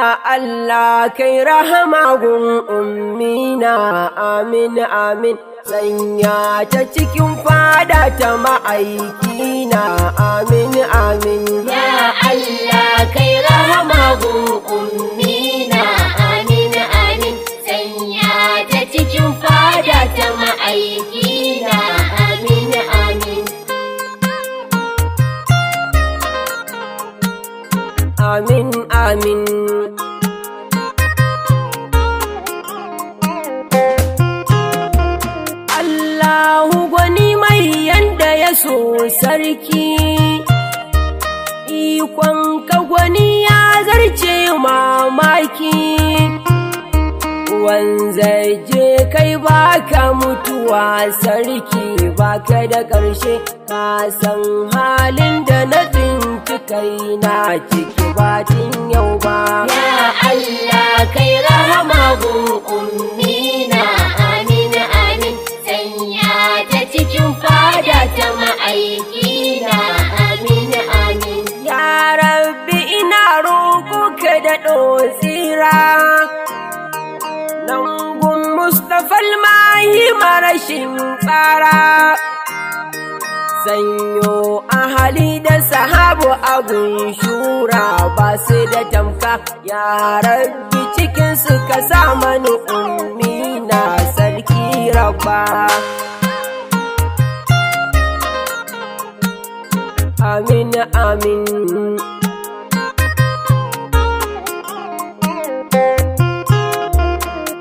Allah kai rahama gun ummina, amin amin. Sanya ta cikin fada ta ma'aikina, amin amin. Ya Allah kai rahama gun ummina, amin amin. Sanya ta cikin fada ta ma'aikina, amin amin. Amin amin. Allahu gwani mai yanda ya so sarki, ikon ka gwani ya zarce mamaki. Wanzaje kai baka mutuwa sarki, baka da ƙarshe, ka san halin da na tsinci kaina ciki batin yau ba. Ya Allah kai rahama gun ummina, amin amin. Sanya ta cikin fada ta ma'aikina, amin amin. Ya Rabbi ina roƙo ka da tsira, nan gun Mustapha almahi marashin tsara. Sanyo ahali da sahabu abun shura, ba su da tamka. Ya Rabbi cikin su ka sa mani ummina sarki rabba. Amin amin.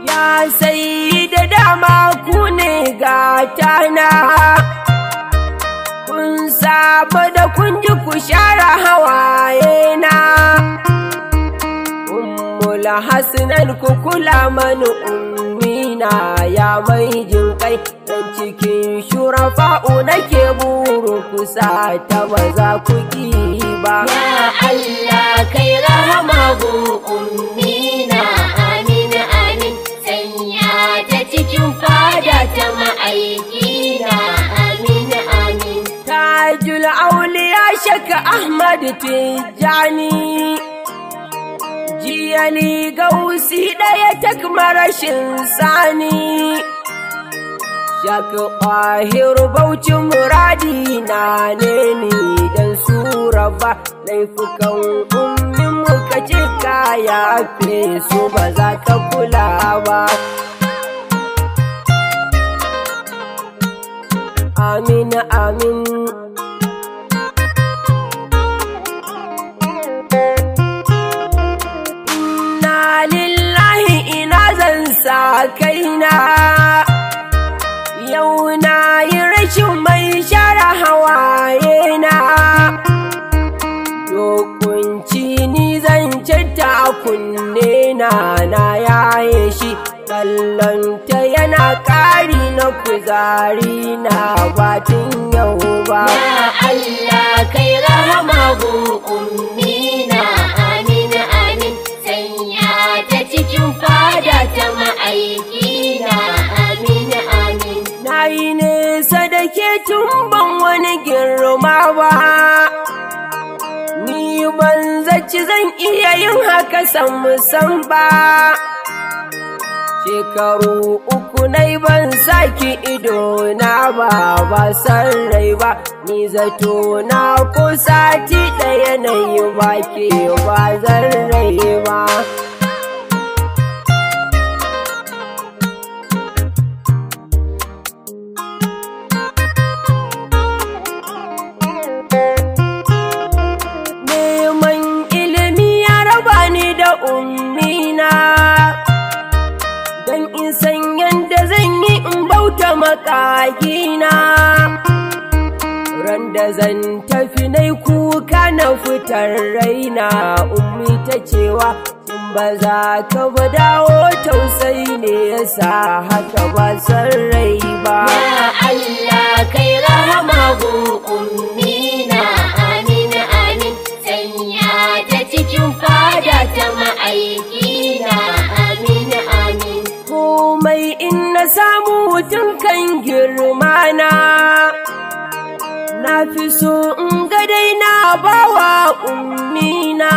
Ya sayi da dama ku ne gatana, kun saba da kun ji ku share hawaye na. Ummul Hasnan ku kula mani ummina, ya mai jin kai. Dan cikin shurafa'u nake buru kusa ta ba za ku ki ba. Ya Allah kai rahama gun ummina, amin amin. Sanya ta cikin fada ta ma'aikina, amin amin. Tajul auliya Shaka Ahmad Tijjani, jiyani gausi ɗaya tak marashin sani. Shaka ƙwahir Bauchi muradi na ne ni dan suraba, laifukan ummin muka ce ka yafe su ba za ka kula ba. Amin amin. Inna lillahi ina zan sa kaina, yau na yi rashin mai share hawaye na. Dokunci ni zan canta a kunne na yaye shi, kallonta yana ƙari na kuzari na batin yau ba. Ya Allah kai rahama gun ummina, amin amin. Sanya ta cikin fada ta ma'aikina, amin amin. Na yi nesa da ke tun ban wani girma ba, ni ban zaci zan iya yin haka san ba. Shekaru uku nai ban saki ido na ba san rai ba, ni zato na ko sati ɗaya na yi ba ke ba zan rai ba. Neman ilimi ya raba ni da ummina, dan in san yanda zan yi in bauta makagina. Ran da zan tafi nai kuka na fitar raina, ummi ta cewa in ba za ka ba dawo, tausayi ne yasa haka ba san rai ba. Ya Allah kai rahama gun ummina, amin amin. Sanya ta cikin fada ta ma'aikina, amin amin. Komai in na samu tun kan girmana, na fi so in ga dai na bawa ummina.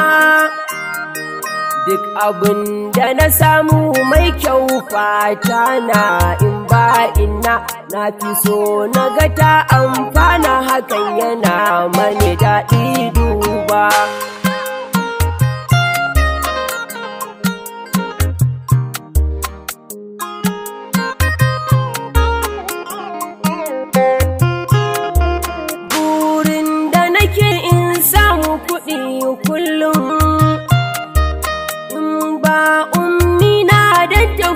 duk abin da na samu mai kyau fata na in ba ina na fi so na ga ta amfana hakan yana mani daɗi duba. Burin da nake in samu kuɗi kullum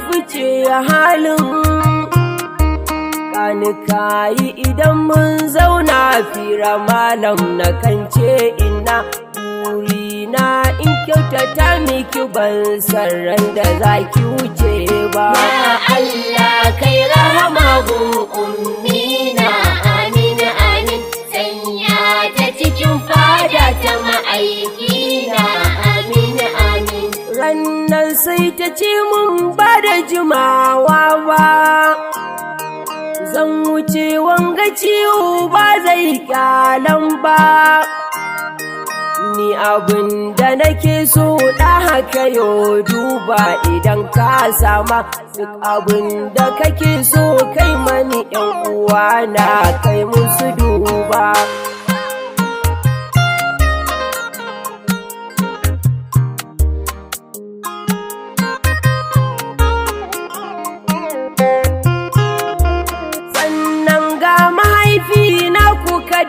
fice halin kanikayi idan mun zauna fira malam na kance ina burina in kyautata miki ban san ran da zaki wuce ba. Ya Allah kai rahama gu ummina amin amin sanya ta cikin fada ta ma'aikina amin amin. Rannan sai ta ce mun ba da jimawa ba zan wuce wanga ciwo ba zai kyalan ba, ni abin da nake so da haka yo duba idan ka sama duk abin da kake so kai mani yan uwa na kai musu duba.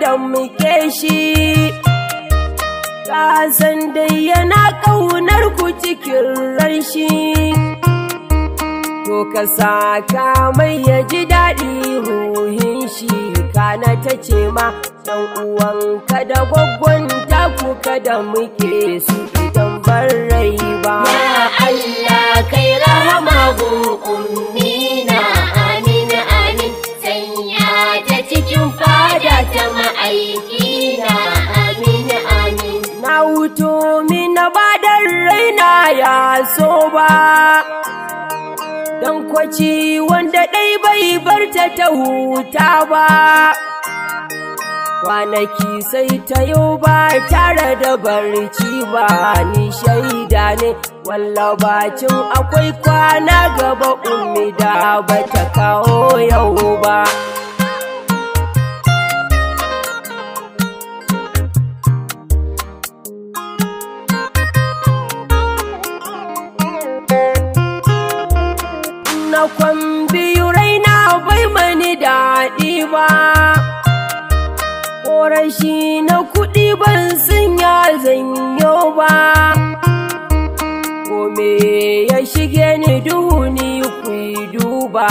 Da muke shi ka san dai yana ƙaunar ku cikin ranshi, to ka saka mai ya ji daɗi ruhin shi. Kana ta ce ma ɗan uwanka da gwaggwanta ku kada muke su idan ban rai ba. Ya Allah kai rahama gu ummina amin amin sanya ta cikin fada ta ma'aikina amin amin. Na wuto mina ba dan raina ya so ba dan kwaci wanda ɗai bai barta ta huta ba, kwanaki sai ta yau ba tare da barci ba, ni shaida ne wallabacin akwai kwana gaba ummi da bata kawo yau ba. Na kwan biyu raina bai mani daɗi ba, ƙorashi na kuɗi ban san ya zanyo ba, kome ya shige ni duhu ni ku duba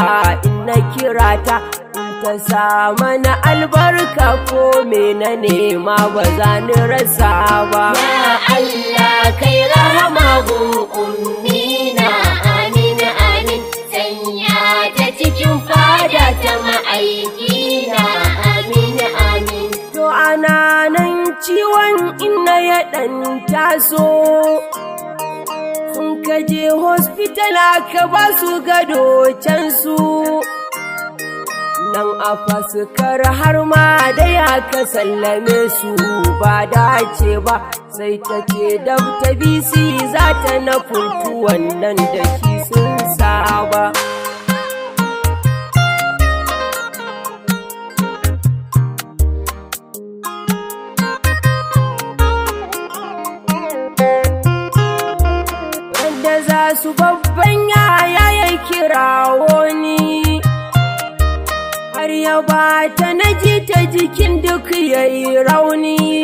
in na kira ta in ta sa mana albarka ko me na nema ba za ni rasa ba. Ya Allah kai rahama gu ummina amin amin sanya ta cikin fada ta ma'aikina amin amin. To ana nan ciwon inna ya ɗan taso sun kaje hospital aka ba su gado can su nan a faskar har ma da ya ka sallame su ba dace ba, sai ta ce dabta bisi za ta na furtu wannan da shi sun saba. Wanda za su babban yaya ya kirawo ni har ya bata na ji ta jikin duk yayi rauni,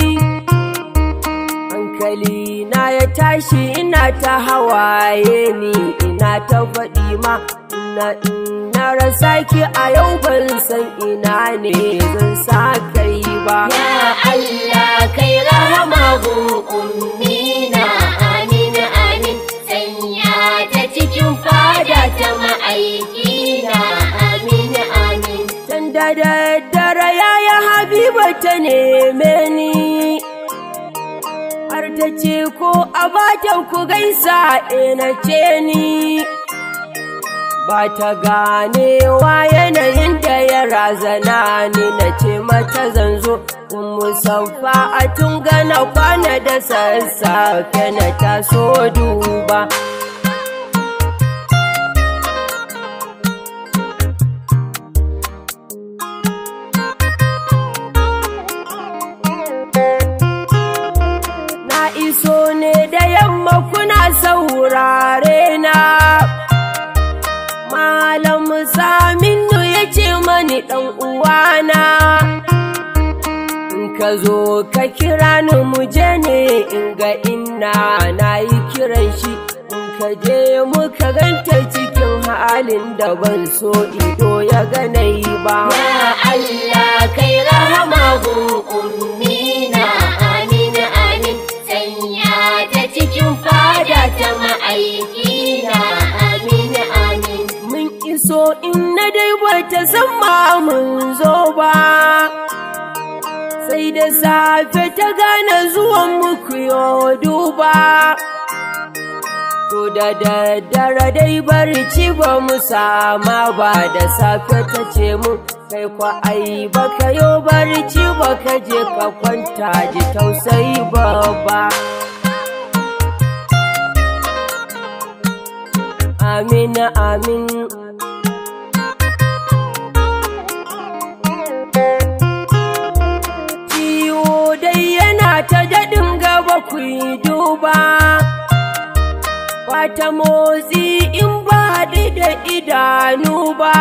hankali na ya tashi ina ta hawaye ni ina ta faɗi ma na rasa ki a yau ban san ina ne zan sa kai ba. Ya Allah kai rahama gu ummina amin amin sanya ta cikin fada ta ma'aikina amin amin. Can da daddare yaya Habiba ta neme ni har ta ce ko a bata ku gaisa na ce ni ba ta ganewa yanayin da ya razana ni, na ce mata zanzo musaffa a tungana kwana da sassafe na taso duba. Na iso ne da yamma kuna saurare na, Malam Saminu ya ce mani ɗan uwana, in ka zo ka kira ni mu je ne in ga inna na yi kiran shi, in ka je muka ganta cikin halin da ban so ido ya ganai ba. Ya Allah kai rahama gu ummina, amin amin, sanya ta cikin fada ta ma'aikina, amin amin. Mun iso inna dai bata san ma mun zo ba, sai da safe ta gane zuwan muku yo duba. To da daddare dai barci ba mu sama ba, da safe ta ce mu kai kwa ai baka yo barci baka je ka kwanta, ji tausayi babba. Amin amin. Ta daɗin gaba ku yi duba, wata motsi in ba haɗe da idanu ba,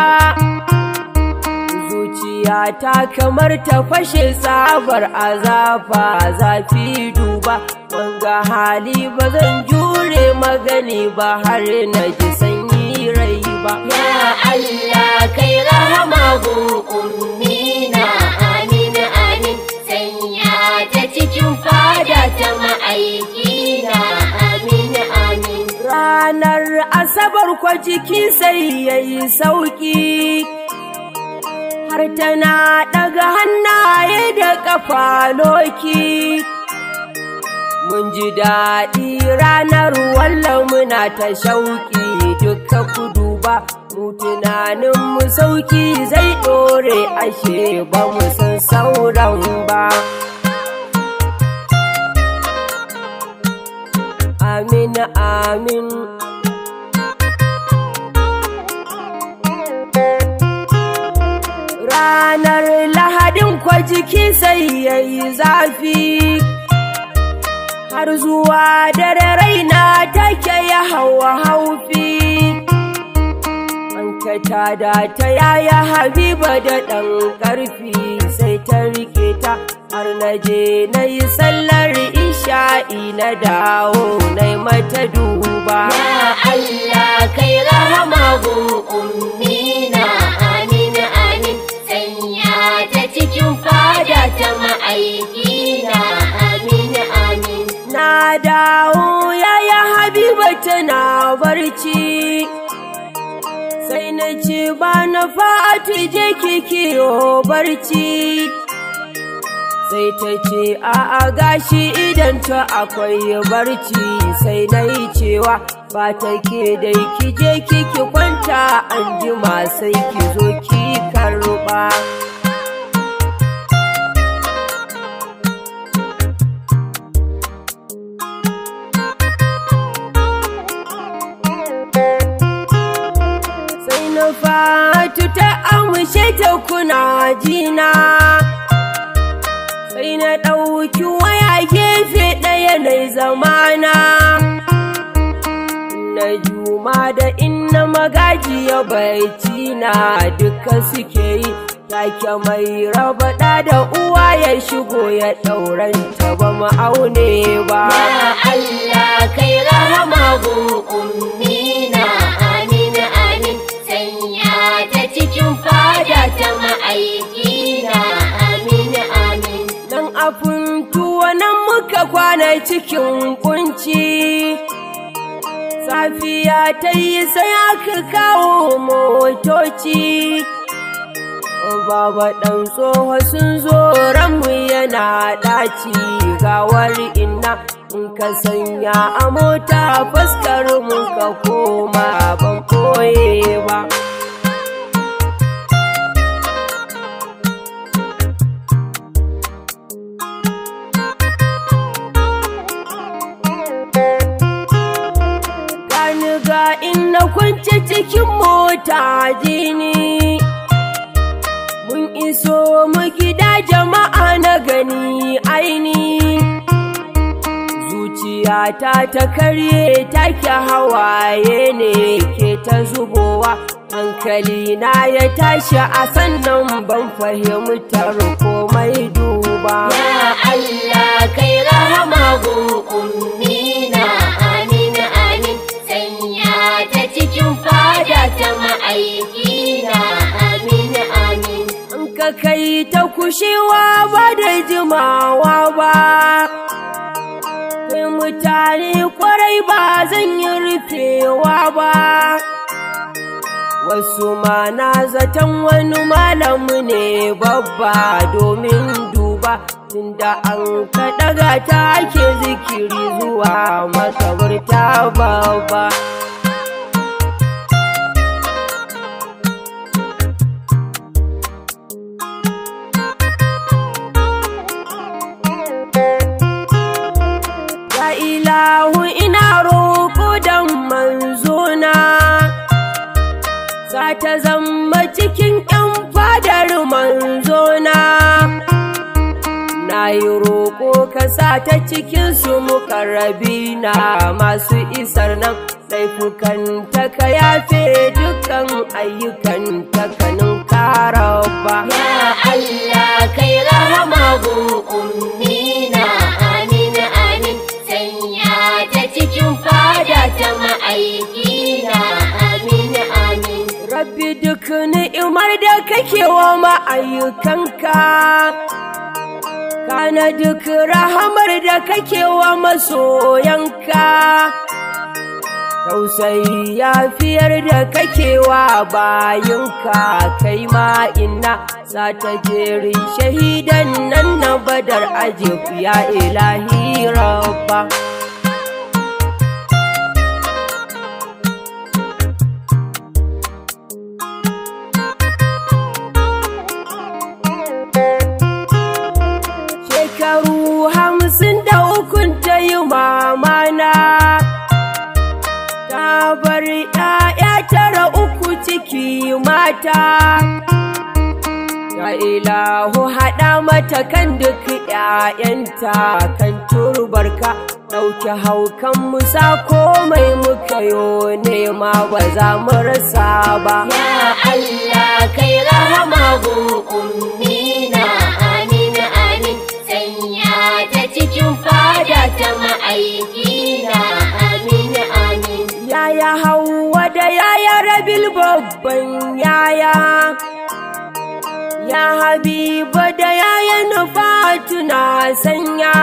zuciyata kamar ta fashe sabar azafa zafi duba, wanga hali ba zan jure magani ba har na ji sanyi rai ba. Ya Allah kai rahama gu ummina, amin amin, sanya ta cikin fada ta ma'aikina, amin amin. Ranar Asabar kwa jiki sai yayi sauki, har tana ɗaga hannaye da ƙafa loki. Mun ji daɗi ranar wallah muna ta shauƙi, duka kudu ba mu tunanin mu sauki zai ɗore, ashe ba mu san sauran ba. Amin amin. Ranar Lahadin kwa jiki sai yayi zafi, har zuwa dare raina take ya hawa haufi. An ka tada ta yaya Habiba da ɗan ƙarfi, sai ta rike ta har na je na yi sallar isha'i na dawo na yi mata duba. Ya Allah kai rahama gu ummina, amin amin, sanya ta cikin fada ta ma'aikina, amin amin. Na dawo yaya Habiba tana barci, sai na ce ba na fatu je kikiyo barci, sai ta ce a'a gashi idan ta akwai barci, sai na yi cewa ba ta ke dai ki je kiki kwanta anjima sai ki zo ki karɓa. Sai na fatu ta amshe ta kuna jina, sai na ɗauki waya gefe ɗaya na zamana, na Juma da inna Magajiya baici na duka suke yi, take mai raba ɗa da uwa ya shigo ya ɗauranta ba mu aune ba. Ya Allah kai rahama gu ummina, amin amin, sanya ta cikin fada ta ma'aikina, amin amin. Dan afuntuwa nan muka kwana cikin kunci, safiya ta yi sai aka kawo motoci, baba ɗan tsoho sun zo ranmu yana ɗaci, gawar inna in ka sanya a mota fuskar mu ka koma ban koye ba. Ga in na kwance cikin mota jini, mun iso mu gida jama'a na gani aini, zuciyata ta karye take hawaye ne ke ta zubowa, hankali na ya tashi a sannan ban fahimtar komai duba. Ya Allah kai rahama gun ummina, amin amin, sanya ta cikin fada ta ma'aikina, amin amin. In ka kai ta kushewa ba da jimawa ba, kai mutane kwarai ba zan yi rufewa ba. Wasu ma na zaton wani malamu ne babba domin duba, tunda an ka daga ta ake zikiri zuwa makabarta babba. Ya ilahu ina roƙo dan manzona, za ta zama cikin ƴan fadar manzona. Na yi roƙo ka sa ta cikin su muƙarrabi na masu isar nan, laifukan ta ka yafe dukkan ayyukan ta kanin karaba. Ya Allah kai rahama gun ummina, amin amin, sanya ta cikin fada ta ma'aikina, amin amin. Rabbi duk ni'imar da kake wa ma'ayyukanka, kana duk rahamar da kake wa masoyanka, tausayi yafiyar da kake wa bayinka, kai ma inna za ta jerin shahidan nan na Badar ajib ya ilahi rabba. Shekaru 53 ta yi mamana, ta bar ‘ya'ya 9 ciki mata. Ya ilahu haɗa mata kan duk ‘ya'yanta kan turbarka, ɗauki haukan musa komai muka yo nema ba za mu rasa ba. Ya Allah kai rahama gun ummina, amin amin, sanya ta cikin fada ta ma'aikina, amin amin. Yaya Hauwa da yaya Rabil babban yaya, ya Habiba da yaya Nufatu na sanya,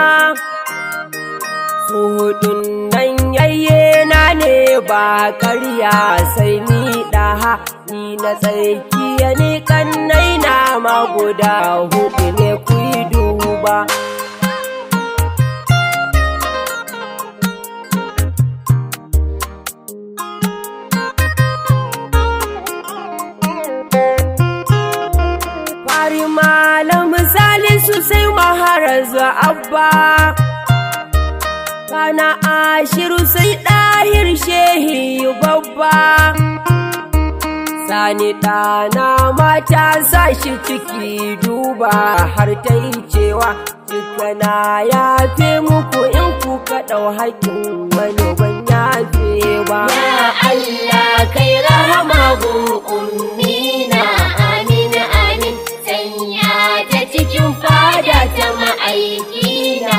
su hudun nan yayye na ne ba karya sai ni ɗaha, ni na tsakiya ni kannai na maguda hudu ne ku yi duba. Fari malam Salisu sai maharaza abba, kana Ashiru sai ɗahir shehi babba, Sani ɗana mata sa shi ciki duba har ta yi cewa, cikana ya fe muku in kuka ɗau haƙƙin wani ban yafe ba. Ya Allah kai rahama gun ummina, amin amin, sanya ta cikin fada ta ma'aikina,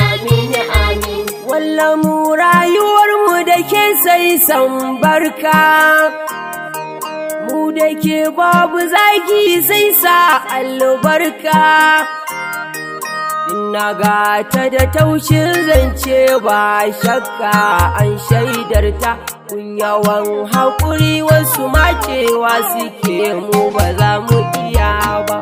amin amin. Wallah mu rayuwarmu da ke sai san barka, mu da ke babu zagi sai sa albarka. Inna gata da taushin zance ba shakka an shaidarta, kun yawan haƙuri wasu macewa suke mu ba za mu iya ba.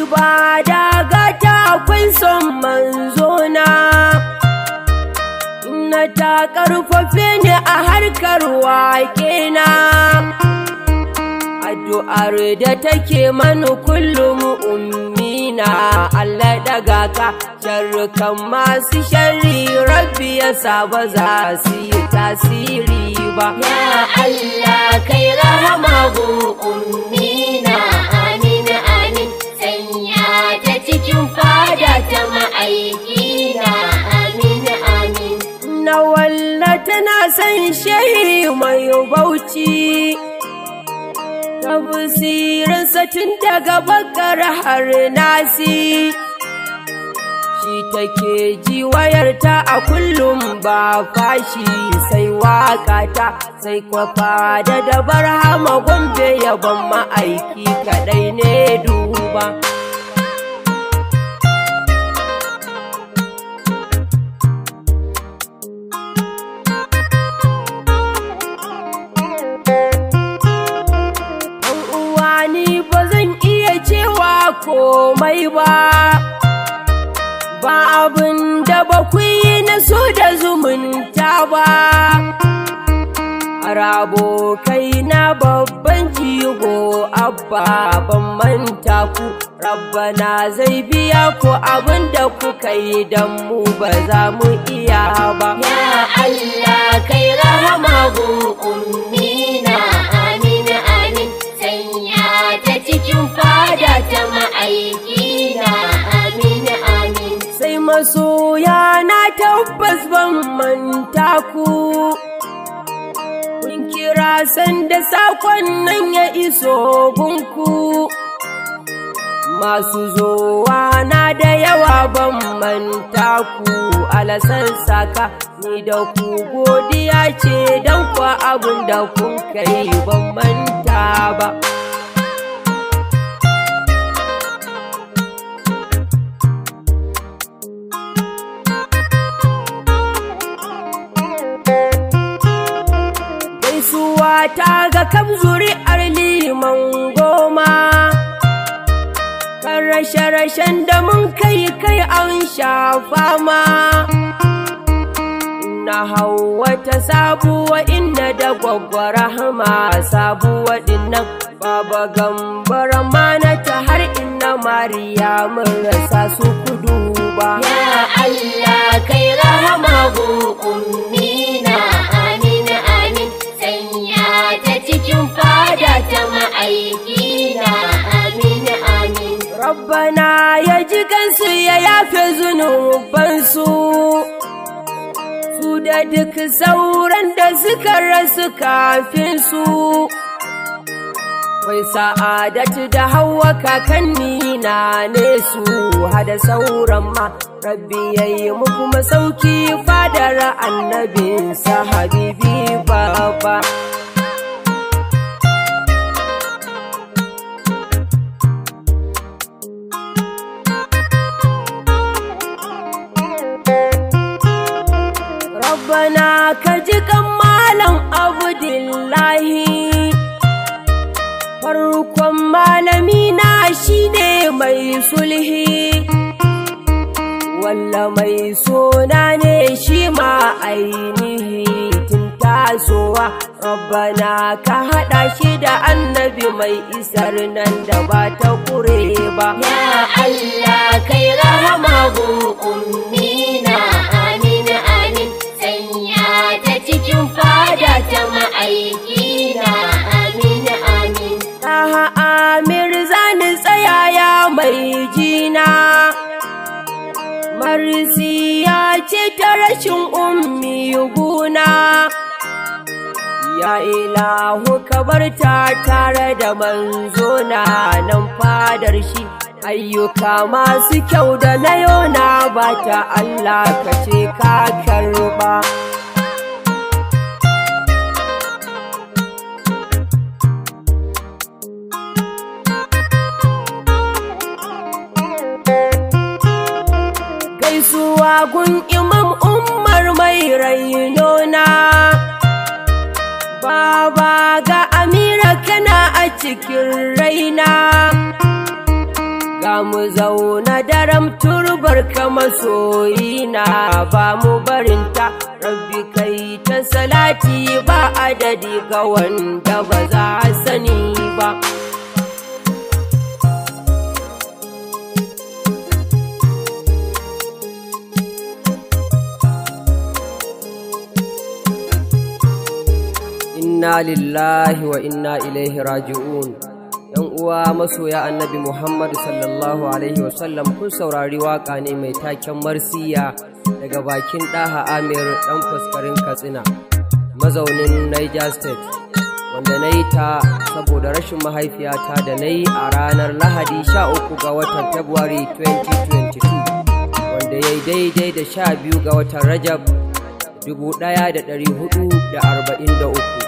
ibada ga ta akwai son manzona, na ta ƙarfafe ni a harkar waƙe na. Addu'ar da take mani kullum ummina, Allah daga ka sharrukan masu sharri, Rabbi ya sa ba za su yi tasiri ba. Ya Allah kai rahama gun ummina, amin amin, sanya ta cikin fada ta ma'aikina, amin amin. Na walla tana san shehi mai bauchi, tafsirinsa tun daga bakar har nasi, shi take ji wayarta a kullum ba fashi, sai waƙata sai kwafa da dabar hama Gombe, yabon ma'aiki kaɗai ne duba. Komai ba abin da ba ku yi na so da zumunta ba, abokai na babban jigo abba ban manta ku, Rabbana zai biya ku abin da kuka yi don mu ba za mu iya ba. Ya Allah kai rahama gun ummina, amin amin, sanya ta cikin fada ta ma'aikina, amin amin. Sai masoya na tabbas ban manta ku, kun kira sanda sakon nan ya iso gunku, masu zowa na da yawa ban manta ku, alasan saka ni da ku godiya ce don kwa abin da kun kai ban manta ba. Ta ga kam zuri'ar liman goma, kan rashe-rashen da mun kai an shafa ma, na Hauwa ta sabuwa inna da gwaggwara hama sabuwa dinnan, baba gambara mana ta har inna Mariya mun rasa su kudu ba. Ya Allah kai rahama gun ummina, amin amin, sanya ta cikin fada ta ma'aikina, amin amin. Rabbana ya ji kansu ya yafe zunubansu, su da duk sauran da suka rasu kafin su, wai Sa'adatu da Hauwa kakanni na ne su, hada sauran ma Rabbi yayi muku masauki fadar annabinsa habibi baba. Rabbana ka ji kan Malam Abdullahi, farkon malami na shine mai sulhi, walla mai sona ne shi ma ainihi tun tasowa. Rabbana ka haɗa shi da annabi mai isar nan da ba ta ƙure ba. Ya Allah kai rahama gun ummina, amin amin, sanya ta cikin fada ta ma'aikina, amin amin. Aha Amir zani tsaya ya mai jina, marsiya ce ta rashin ummi guna, ya ilahu ka bar ta tare da manzona nan fadar shi, ayyuka masu kyau da na yona ba ta Allah ka ce ka karba. Gaisuwa gun Imam Umar mai rainona, baba ga Amira kana a cikin raina, Ga mu zauna daram turbar ka masoyina ba mu barinta, rabbi kai ta salati ba adadi ga wanda ba za sani ba. Inna lillahi wa inna ilaihi raji'un. ‘Yan uwa masoya annabi Muhammadu sallallahu Alaihi wasallam, kun saurari waƙa ne mai taken marsiya daga bakin ɗaha Amir ɗan faskarin Katsina, mazaunin Niger State, wanda na yi ta saboda rashin mahaifiyata da na yi a ranar Lahadi 13 ga watan Fabrairu 2022, wanda ya yi daidai da 12 ga watan Rajab 1443.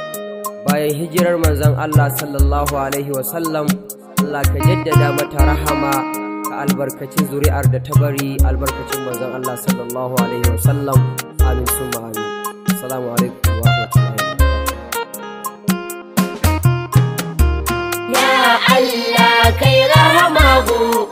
Bayan hijirar manzon Allah sallallahu Alaihi wasallam. Allah ka jaddada mata rahama, ka albarkacin zuri'ar da ta bari albarkacin manzon Allah sallallahu Alaihi wasallam. Amin summa amin. Assalamu alaikum wa rahmatullahi. Ya Allah kai rahama gun